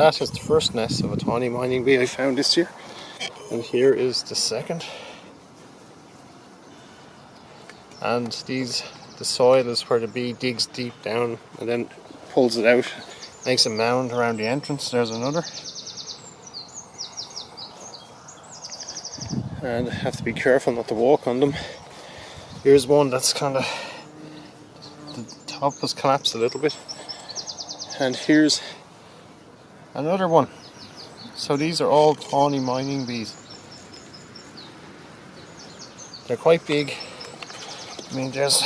that is the first nest of a tawny mining bee I found this year, and here is the second. And the soil is where the bee digs deep down and then pulls it out, makes a mound around the entrance. There's another. And I have to be careful not to walk on them. Here's one that's kind of, the top has collapsed a little bit. And here's another one. So these are all tawny mining bees. They're quite big. I mean, there's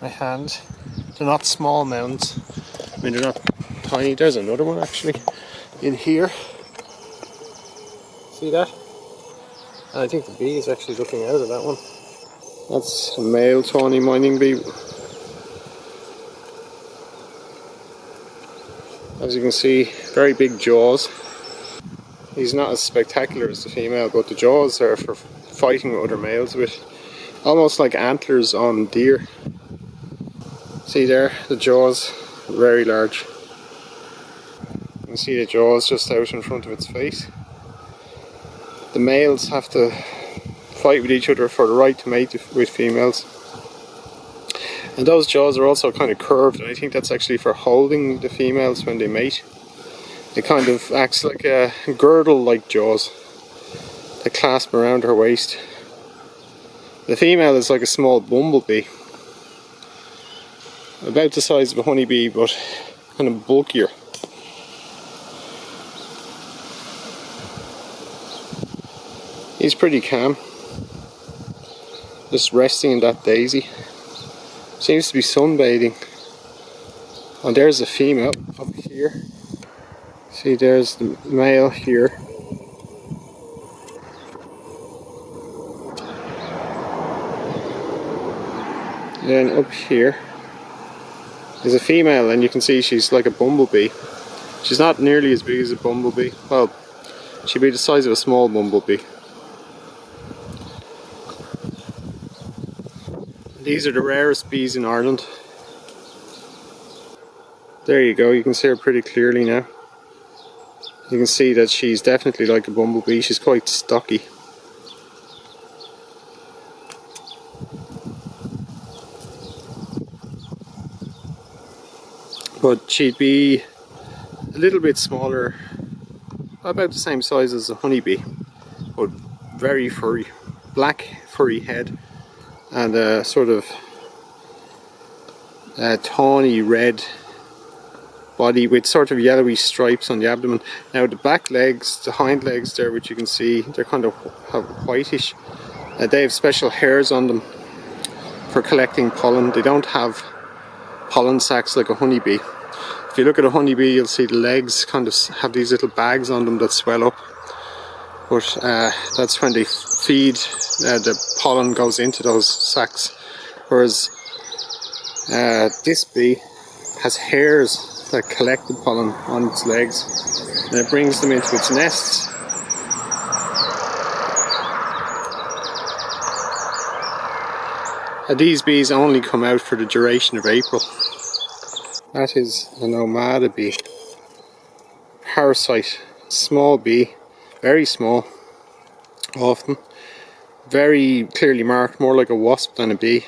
my hand. They're not small mounds. I mean, they're not tiny. There's another one actually in here. See that? And I think the bee is actually looking out of that one. That's a male tawny mining bee. As you can see, very big jaws. He's not as spectacular as the female, but the jaws are for fighting with other males with. Almost like antlers on deer. See there, the jaws, very large. You can see the jaws just out in front of its face. The males have to fight with each other for the right to mate with females. And those jaws are also kind of curved, and I think that's actually for holding the females when they mate. It kind of acts like a girdle-like jaws that clasp around her waist. The female is like a small bumblebee, about the size of a honeybee, but kind of bulkier. He's pretty calm, just resting in that daisy. Seems to be sunbathing. And there's the female up here. See, there's the male here. And then up here is a female, and you can see she's like a bumblebee. She's not nearly as big as a bumblebee. Well, she'd be the size of a small bumblebee. These are the rarest bees in Ireland. There you go, you can see her pretty clearly now. You can see that she's definitely like a bumblebee. She's quite stocky. But she'd be a little bit smaller, about the same size as a honeybee, but very furry, black furry head, and a sort of tawny red body with sort of yellowy stripes on the abdomen. Now the back legs, the hind legs there, which you can see, they're kind of whitish. They have special hairs on them for collecting pollen. They don't have pollen sacs like a honeybee. If you look at a honeybee, you'll see the legs kind of have these little bags on them that swell up. But that's when they feed, the pollen goes into those sacs. Whereas this bee has hairs that collect the pollen on its legs, and it brings them into its nests. These bees only come out for the duration of April. That is a nomada bee. Parasite, small bee, very small, often. Very clearly marked, more like a wasp than a bee.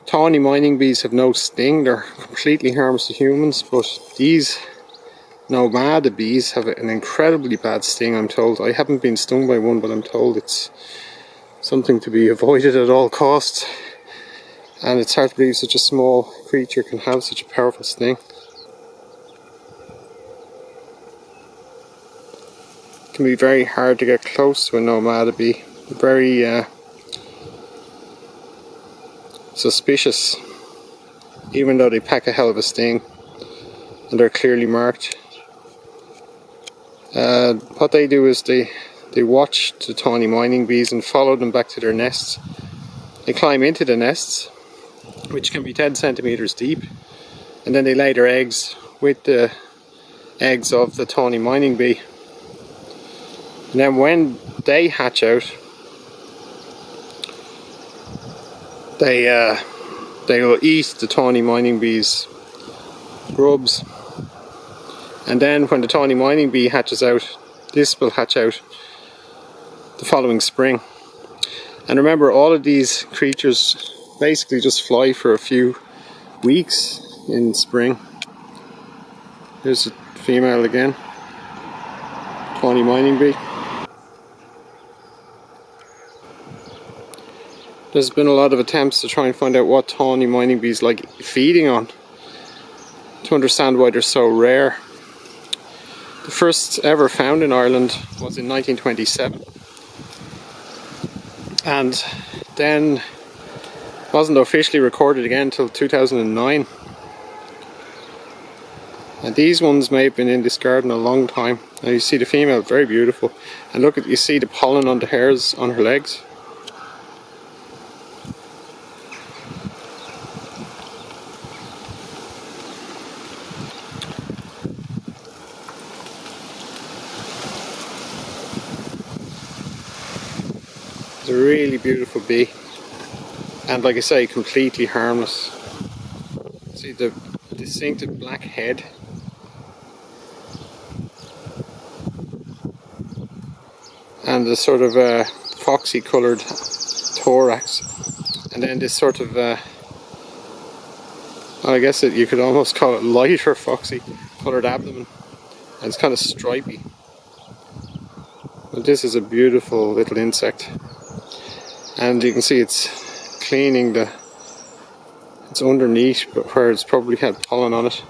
Tawny mining bees have no sting, they're completely harmless to humans, but these nomada bees have an incredibly bad sting, I'm told. I haven't been stung by one, but I'm told it's something to be avoided at all costs. And it's hard to believe such a small creature can have such a powerful sting. It can be very hard to get close to a nomada bee. Very suspicious, even though they pack a hell of a sting and they're clearly marked. What they do is they watch the tawny mining bees and follow them back to their nests. They climb into the nests, which can be 10 centimeters deep, and then they lay their eggs with the eggs of the tawny mining bee. And then when they hatch out, they will eat the tawny mining bees' grubs, And then when the tawny mining bee hatches out, this will hatch out the following spring. And remember, all of these creatures basically just fly for a few weeks in spring. Here's the female again, tawny mining bee. There's been a lot of attempts to try and find out what tawny mining bees like feeding on, to understand why they're so rare. The first ever found in Ireland was in 1927, and then wasn't officially recorded again until 2009. And these ones may have been in this garden a long time. Now you see the female, very beautiful, and look at, you see the pollen on the hairs on her legs. It's a really beautiful bee, and like I say, completely harmless. See the distinctive black head, and the sort of foxy coloured thorax, and then this sort of I guess you could almost call it lighter foxy coloured abdomen, and it's kind of stripy. But this is a beautiful little insect, and you can see it's cleaning it's underneath, but where it's probably had pollen on it.